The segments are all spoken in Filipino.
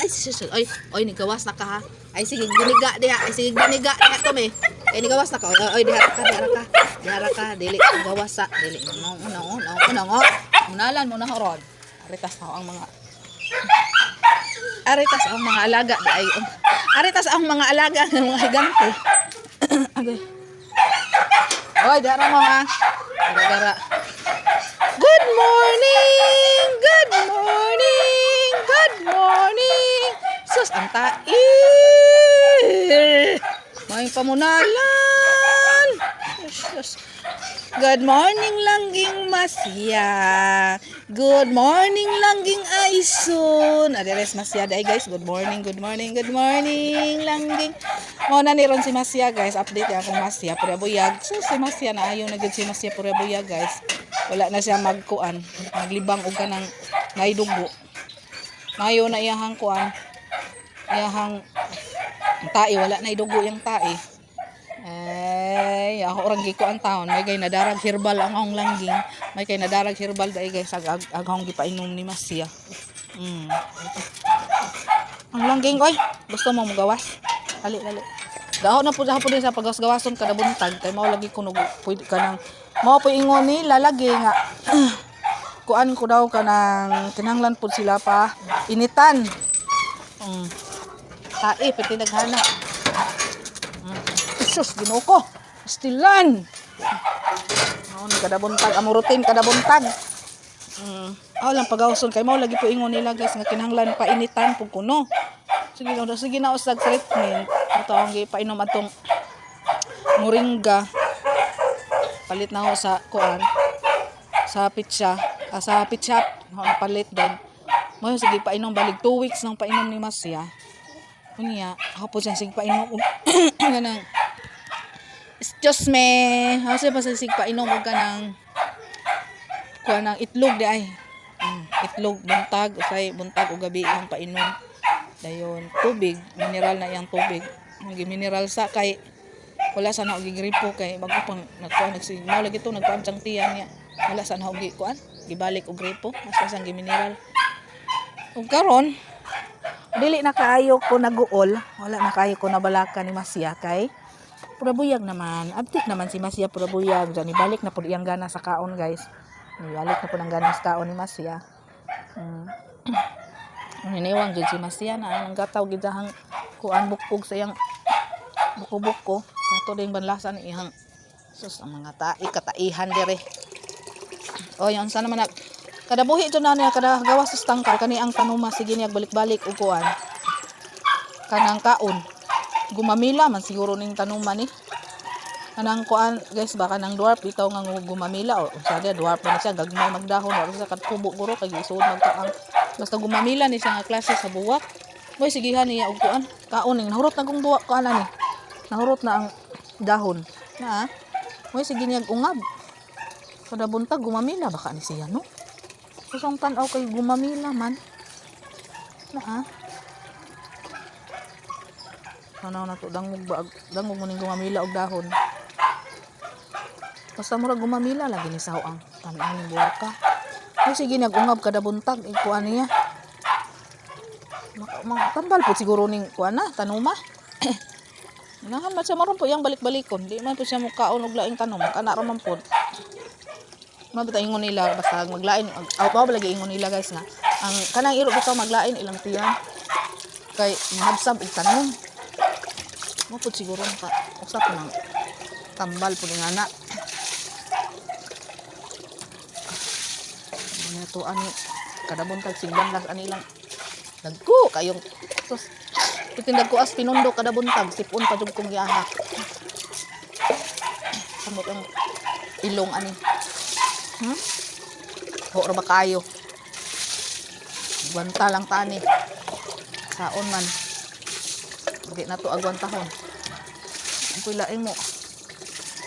Ay, sus. Oy, nigawas na ka ha. Ay, sige, giniga diha. Ay, sige, giniga diha to me. Ay, nigawas na ka. Oy, diha ka. Diha ka. Dili, gawas sa. Dili. Unang. Unalan mo na horod. Aritas ang mga alaga. Aritas ang mga alaga ng mga higante. Agay. Oy, dara mo ha. Dara. Good morning! Good morning! Good morning! Sus, ang tae! May pamunalan! Sus. Good morning, langging Masya. Good morning, langging Aison. Aderes Masya day guys. Good morning, langging. Muna ni ron si Masya guys. Update ya kung Masya pura buyag. So si Masya na ayaw na gud si Masya pura buyag guys. Wala na siya magkuan. Maglibang og kanang naidugo. Mayo na iyahang kuan. Iyahang tae wala na idugo yang tae. Ay, ako orang giko ang taon. May kay nadarag herbal ang akong langging. May kay nadarag herbal dai guys aghang gipainom ni Masya. Ang langging koy, gusto mo magawas? Dali. Daho na po din sa paggawas-gawason kada buntag kay mao lagi kuno pwede ka nang mao po ingon ni lalagi nga. Kuan ko daw kanang kinahanglan pud sila pa initan. Tae piti daghana. Sus, ginoko. Stilan. Kada buntag amo routine kada buntag. Lang pagawson kay mao lagi po ingon nila guys nga kinahanglan pa initan pug kuno. Sige na usag treatment. Ito ang gipainom atong moringa. Palit na ho sa kuan. Sa pizza, sa pizza palit din. Mo sige painom balik 2 weeks nang painom ni Masya. Unya, hapon siya sige painom ganang excuse me. Hapon pa sige painom og kanang kuan ng itlog di ay. Itlog buntag, usay buntag o gabi ang painom. Dayon tubig, mineral na yang tubig. Nagi mineral sa kay wala sa na og gripo kay bago pang nagkuan nagsignaw lagi to nagkuan sang tiyan niya. Wala sa na og kuan, gibalik og gripo, asa sang mineral. Ug karon dili na kaayo ko naguol, wala na kaayo ko nabalaka ni Masya kay pura buyag naman. Abtik naman si Masya pura buyag. Diyan ibalik na pud iyang gana sa kaon guys. Ibalik na pud ang gana sa kaon ni Masya. Niniwang jud si Masya na ang gataw gidahang kuan bukbog sa iyang buko-buko. Kato ding banlasan iyang sus ang mga tae kataihan dire. O yon sana man kada buhi jud na niya kada gawas sa tangkar kani ang tanuma sige niya balik-balik og kuan. Kanang kaon. Gumamila man siguro ning tanuma ni. Kanang kuan guys baka nang dwarf bitaw nga gumamila o sada dwarf na siya gagmay magdahon o sa katkubo guro kay isuod magkaang basta gumamila ni siya nga klase sa buwak. Boy sigihan niya og kuan kaon ning nahurot na kung duwa kuan ani. Nahurot na ang dahon. Na boy sige niya ungab. Kada buntag gumamila baka ni siya no. Kusong tan-aw kay gumamila man. Na Ano na to dangog mo ning gumamila og dahon. Basta mura gumamila lagi ni saw ang tan-aw ning buwak ka. Ay sige nag-ungab kada buntag kuan niya. Tambal po siguro ning kuan na tanuma. Nahan man siya maron po yang balik-balikon. Di man po siya mukaon og laing tanom. Kana ra man po. Mabita ingon nila basta maglain. Aw lagi ingon nila guys nga. Ang kanang iro bitaw maglain ilang tiyan. Kay mahabsab og tanom. Mo po siguro ka usa po nang tambal po ning ana. Ito ani kada buntag sigban lang ani lang dagko kayong sus pitindag ko as pinundo kada buntag sipon pa jud kong giahak samot ang ilong ani ho ra ba kayo gwanta lang tani saon man di na to agwantahon ang pilaing mo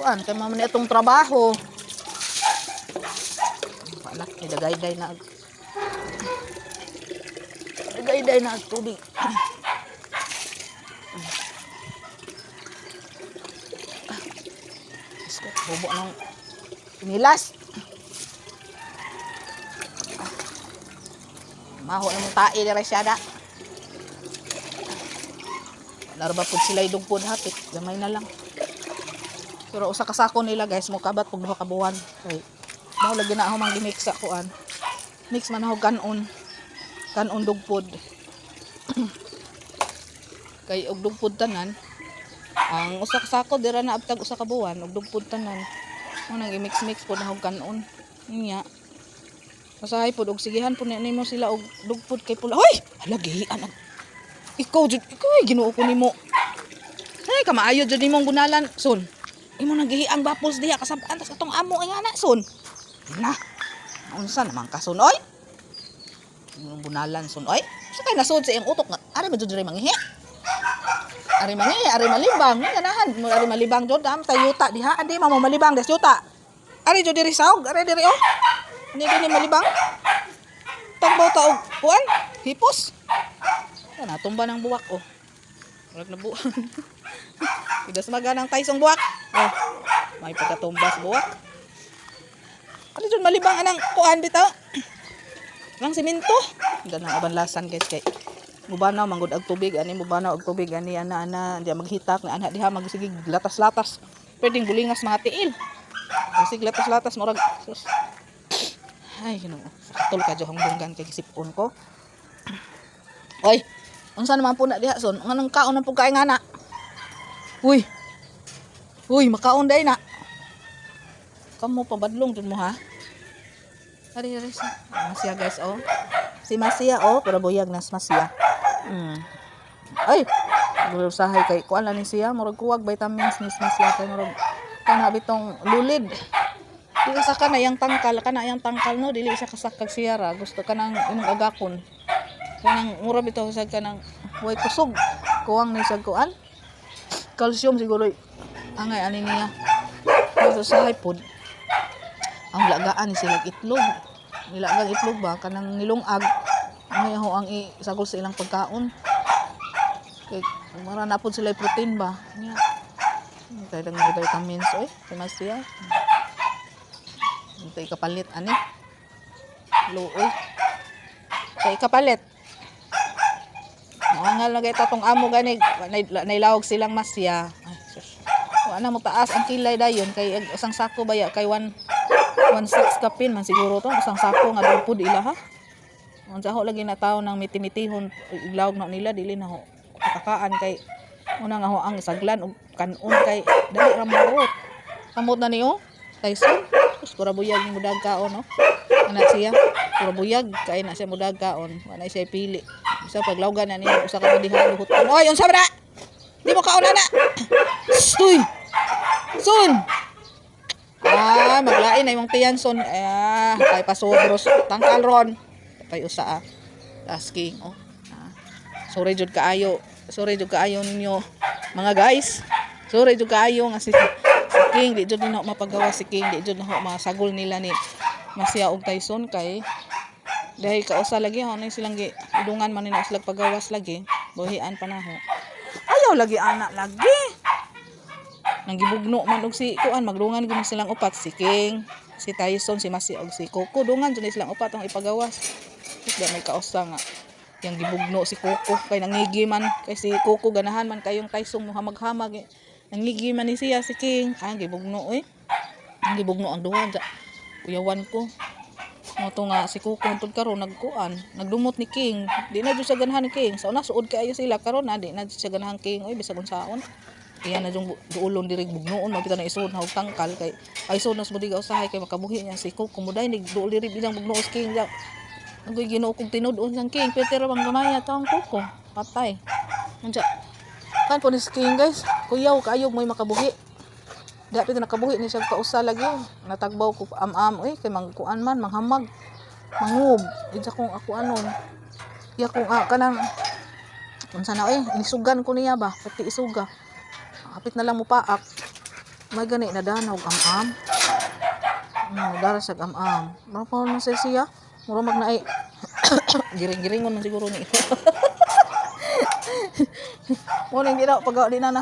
kuan kay man itong trabaho. Dagay-day na tubig. Bobo nang nilas. Maho na mong tae dire siya da. Narba pud sila idugpod hapit, gamay na lang. Pero usa ka sako nila guys, mo kabat pug duha ka buwan. Kay mao lagi na ako mang gimix sa kuan. Mix man ako kanon. Kanon dugpod. Kay og dugpod tanan, ang usa ka sako dira na abtag usa ka buwan, og dugpod tanan. Mo nang i-mix pud ako kanon. Nya. Masahay pud og sigihan pud nimo sila og dugpod kay pula. Hoy, hala gihian. Ikaw jud, ikaw ay Ginoo ko nimo. Ay kamaayo jud nimong bunalan, son. Imo naghihiang bapos diha kasab-an tas katong amo ay ana, son. Na. Unsa naman ka, son, oy? Imong bunalan, son, oy. Sa kay nasud sa iyang utok nga ari ba jud diri manghihi? Ari malibang, ganahan mo ari malibang jud am tayuta diha, andi mo malibang des yuta. Ari jud diri saog, ari diri oh. Hindi gani malibang. Tagbaw ta og kuan, hipos. Ana tumba ng buwak oh. Wala na buwak. Idas maganang taysong buwak. Oh. May pagkatumbas buwak. Ari jud malibang anang kuan bitaw. Nang semento. Ganang abanlasan guys kay mubanaw manggod ag tubig ani mubanaw og tubig ani ana diha maghitak na ana diha magsigig latas-latas. Pwedeng bulingas mga tiil. Sig latas-latas murag sus. Ay Ginoo. Tul ka johong dunggan kay gisipon ko. Oy, unsa naman po na diha son? Nganong kaon na pug kay ngana? Uy. Uy, makaon day na. Kamo pabadlong jud mo ha. Ari Masya guys oh. Si Masya oh, pero buyag nas Masya. Ay, usahay kay kuan lang ni siya, murag kuwag vitamins ni Masya kay murag kana bitong lulid. Dili sa kana yang tangkal no, dili siya kasakag siya ra. Gusto kanang imong agakon. Kanang mura bitaw sa kanang way kusog. Kuwang ni sa kuan. Calcium siguro angay ani niya. Gusto sa pod. Ang lagaan ni sila itlog. Nilagang itlog ba kanang nilungag. May ho ang isagol sa ilang pagkaon. Kay mara na pud sila protein ba. Nya. Kay dang vitamins oy, kay Masya. Kay kapalit ani. Luoy. Kay kapalit. Mangal na gayta tong amo gani nailawog silang Masya. Ay sus. Wala mo taas ang kilay dayon kay isang sako baya kay 1.6 kapin man siguro to isang sako nga dugpod ila ha. Unsa ho lagi na tawo nang miti-mitihon iglawog na nila dili na ho katakaan kay una nga ho ang saglan og kanon kay dali ra marot. Kamot na niyo Tyson. Sus pura buyag ni mudag kaon no. Ana siya pura buyag kay na siya mudag kaon. Wala siya pili. Isa paglawgan na niya usa ka diha luhuton. Oy unsa ba? Di mo kaon ana. Uy. Son. Maglain na imong tiyan son. Kay pasodros tangkal ron. Kay usa tasking oh. Sorry jud kaayo ninyo mga guys. Sorry jud kaayo nga si King di jud na mapagawa si King di jud na masagol nila ni Masya og Tyson kay dahil kausa lagi ho na silang idungan man nila sila pagawas lagi buhian pa na ho. Ayaw lagi anak lagi. Nang gibugno man og si kuan magdungan gyud silang upat si King, si Tyson, si Masya og si Coco dungan jud silang upat ang ipagawas. Di may kausa nga yang gibugno si Coco kay nangigi man kay si Coco ganahan man kayong Tyson hamag-hamag nangigi man ni siya si King gibugno ang gibugno ang duha uyawan ko mo to nga si Coco untud karon nagdumot ni King di na jud sa ganahan ni King sa una suod kaayo sila karon di na jud sa ganahan King bisag unsaon iyan na jung duulon diri bugnoon makita na isuod na og tangkal kay ay isuod na sumudi usahay kay makabuhi niya si Coco muday ni duol diri bilang bugno si King ang Ginoo kong tinud-on sang King pero bang gamaya taong Coco patay unsa kan po ni King guys kuyaw kaayog may makabuhi dapat nakabuhi ni siya kausa lagi natagbaw ko am-am kay mangkuan man manghamag mangub idsa kong ako anon iya kong kanang unsa na inisugan ko niya ba pati isuga hapit na lang mo paak may gani na danog am-am darasag am-am mapa na siya mura magnaay giring-giringon man siguro ni mo ning dira pag di na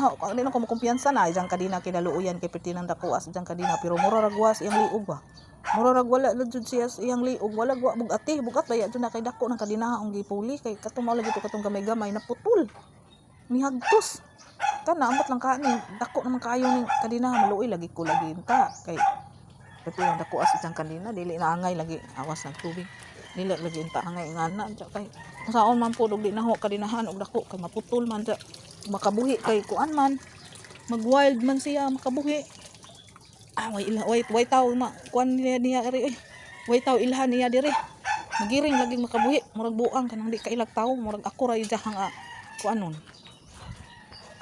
ko kumpiyansa na ijang kadina kinaluoyan kay pertinan dakuas ijang kadina pero mura ragwas iyang liog ba mura rag wala jud siya iyang liog wala bugat baya jud na kay dako ng kadina ang gipuli kay katong mao lagi to katong gamay-gamay naputol Nihagtos. Kana ambot lang ka ni dako naman kaayo ni kadina maluoy lagi ko lagi ta kay pati lang dako as isang kanina dili na angay lagi awas ng tubig. Dili lagi ta angay ngana ja kay saon man pud og di naho kadinahan og dako kay maputol man ja makabuhi kay kuan man mag wild man siya makabuhi. Way taw ma kuan niya ri way taw ilhan niya diri. Magiring lagi makabuhi murag buang kanang di kailag tawo murag ako ra ijahang kuanon.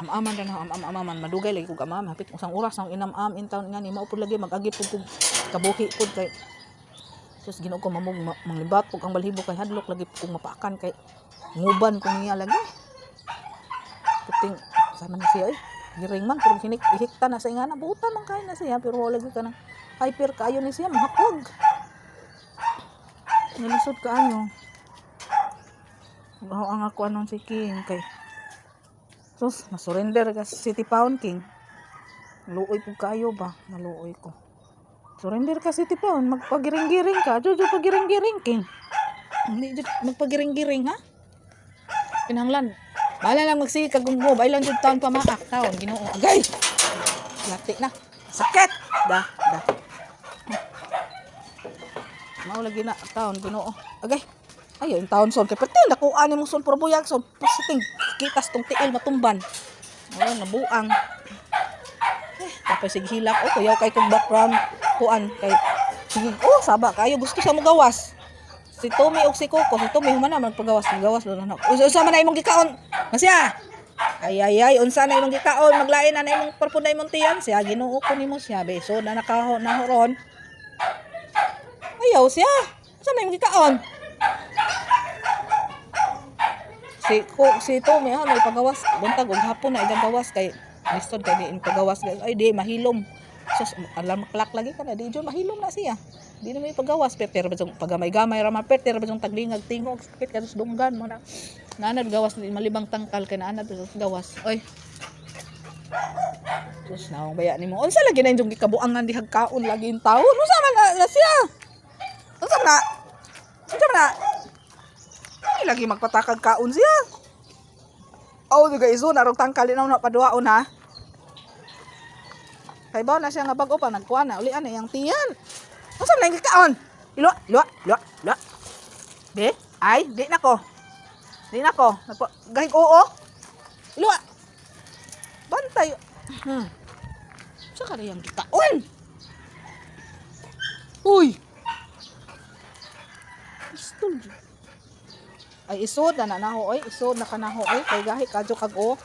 Amaman na amaman madugay lagi kog amam hapit usang oras ang inam-am in town nga ni mao pud lagi mag-agi pud kog kabuhi pud kay sus Ginoo ko mamog manglibat pug ang balhibo kay hadlok lagi kog mapakan kay nguban ko niya lagi puting sama na siya giring man pero hikta na sa ingana buutan man kay na siya pero wala lagi kanang hyper kaayo ni siya mahapog nilisod kaayo baho ang ako anon si King kay sus, masurrender ka City Pound King. Luoy po kayo ba? Maluoy ko. Surrender ka City Pound. Magpagiring-giring ka. Jojo, pagiring-giring King. Hindi, magpagiring-giring ha? Pinanglan. Bahala lang magsige kagunggo. Bailan jud taon pamaak. Taon, Ginoo. Agay! Lati na. Sakit! Da. Mao lagi na. Taon, Ginoo. Agay! Ayo yung taon son kay pati nakuha ni mo son pero buyag son positing kitas tong tiil matumban oh nabuang tapos sige hilak kuyaw kay kong background kuan kay sige saba kayo gusto sa mo gawas si Tommy og si Coco si Tommy humana magpagawas do na usa man na imong gikaon masya ay unsa na imong gikaon maglain na imong perpun na imong tiyan siya Ginoo ko nimo siya beso na nahoron ayaw siya unsa na imong gikaon si Tommy may pagawas buntag og hapon na igagawas kay listod kay di pagawas ay di mahilom sus alam klak lagi kana di jud mahilom na siya di na may pagawas pero pagamay-gamay ra man pero basong taglingag tingog sakit kados dunggan mo na nanad gawas ni malibang tangkal kay naanad gawas oy sus naong baya nimo unsa lagi na injong gikabuangan dihag kaon lagi in taon unsa man na siya unsa na lagi magpatakag kaon siya. Oh, juga iso narong tangkalin na paduaon ha. Kay baw na siya nga bag-o pa nagkuha na uli ana yang tiyan. Unsa man ang kaon? Ilo. Be, ay di nako. Gahig oo. Ilo. Bantay. Sa kada yang kaon. Uy. Istul. Ay isod na naho oy isod na kanaho oy kay gahi kadyo kag-o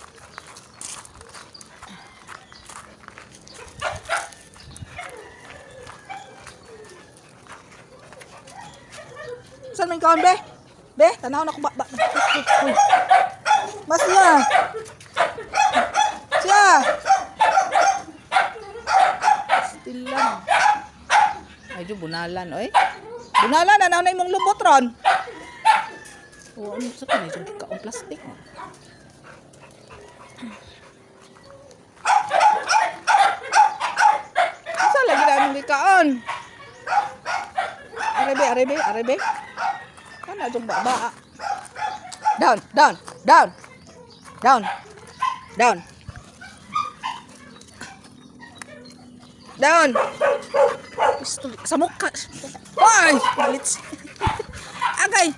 saan man kaon be tanaw na ko ba mas siya stilan ay jo bunalan oy bunalan na na imong lubot ron. Oh, ano sa kanay yung kaong plastic? Asa lagi na mong gikaon? Arebe. Kana yung baba. Down. Sa mukha. Ay! Agay!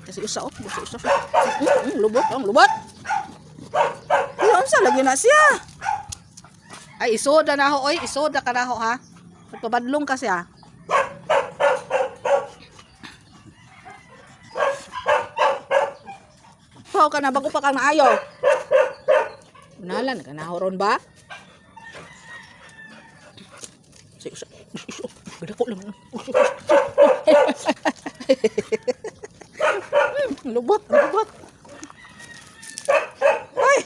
Kasi usap. Lubot. Ayun sa lagi na siya. Ay isoda na ho oy, isoda ka na ho ha. Pagpabadlong ka siya. Pao ka na bago pa kang naayaw. Unalan ka na horon ba? Sige. Gadako lang. Lubot. Ay!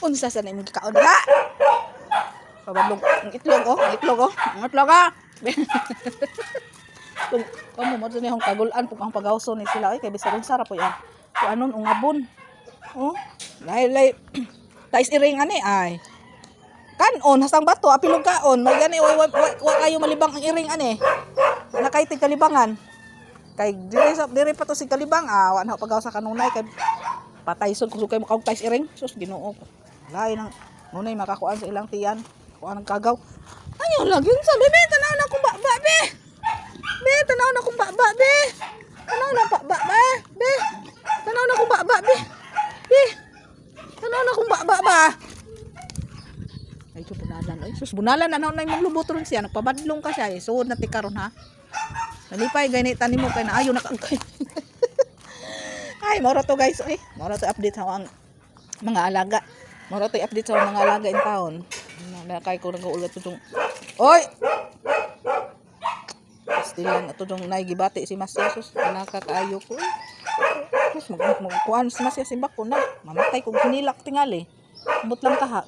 Unsa sa na imong gikaon ha? Pabadlong ang itlog ha? Kung kamo mo sa niyong kagulan pug ang pagawson ni sila ay kay bisag sarap po yan. Kung anon ungabon. Oh, lay tais iring ani ay. Kanon hasang bato apilog kaon, may gani wa kayo malibang ang iring ani. Nakaitig kalibangan. Kay dire pa to si Kalibang. Wa na pagaw sa kanunay kay patay sud kung kay makaug tais iring. Sus Ginoo ko. Lain ang nunay makakuan sa ilang tiyan. Kuan ang kagaw. Ayaw lagi sa bebe tanaw na kong baba be. Be tanaw na kong baba be. Tanaw na baba be. Be. Tanaw na kong baba be. Be. Tanaw na kong baba ba. Ay, ito bunalan. Ay, sus, bunalan. Ano na yung lubuto rin siya. Nagpabadlong ka siya. Eh. Suod na tikaron, ha? Nalipay, ganyan mo kay na ayaw nakagay. Ay, mora to guys. Ay, mora to update sa ang mga alaga. Mora to update sa mga alaga in town. Nakay ko nag-uulat itong... Oy! Stilan ito itong naigibati si Masya. Sus, nakakaayo ko. Sus, magkuhan si Masya si Bako na. Mamatay kong hinilak tingali. Ambot lang taha.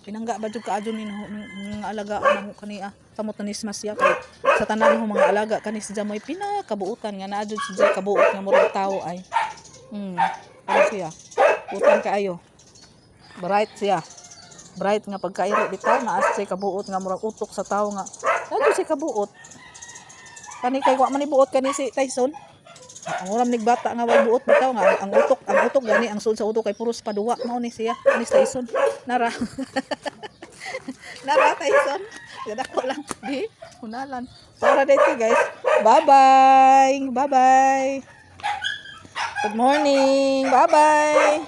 Pinangga ba jud kaadyo ni mga alaga mo kaniya kamot ni Masya kay sa tanan mo mga alaga kani si Jamoy pinakabuutan nga naa jud siya kabuot nga murag tawo ay. Ano siya? Utan kaayo. Bright siya. Bright nga pagkairo bitaw naa siya kabuot nga murag utok sa tawo nga. Adto siya kabuot. Kani kay wa man ibuot kani si Tyson. Ang uram nigbata nga way buot bitaw nga ang utok gani ang sul sa utok kay puros paduwa mao ni siya ni Tyson nara nara Tyson gada ko lang di hunalan para dito guys bye bye good morning bye bye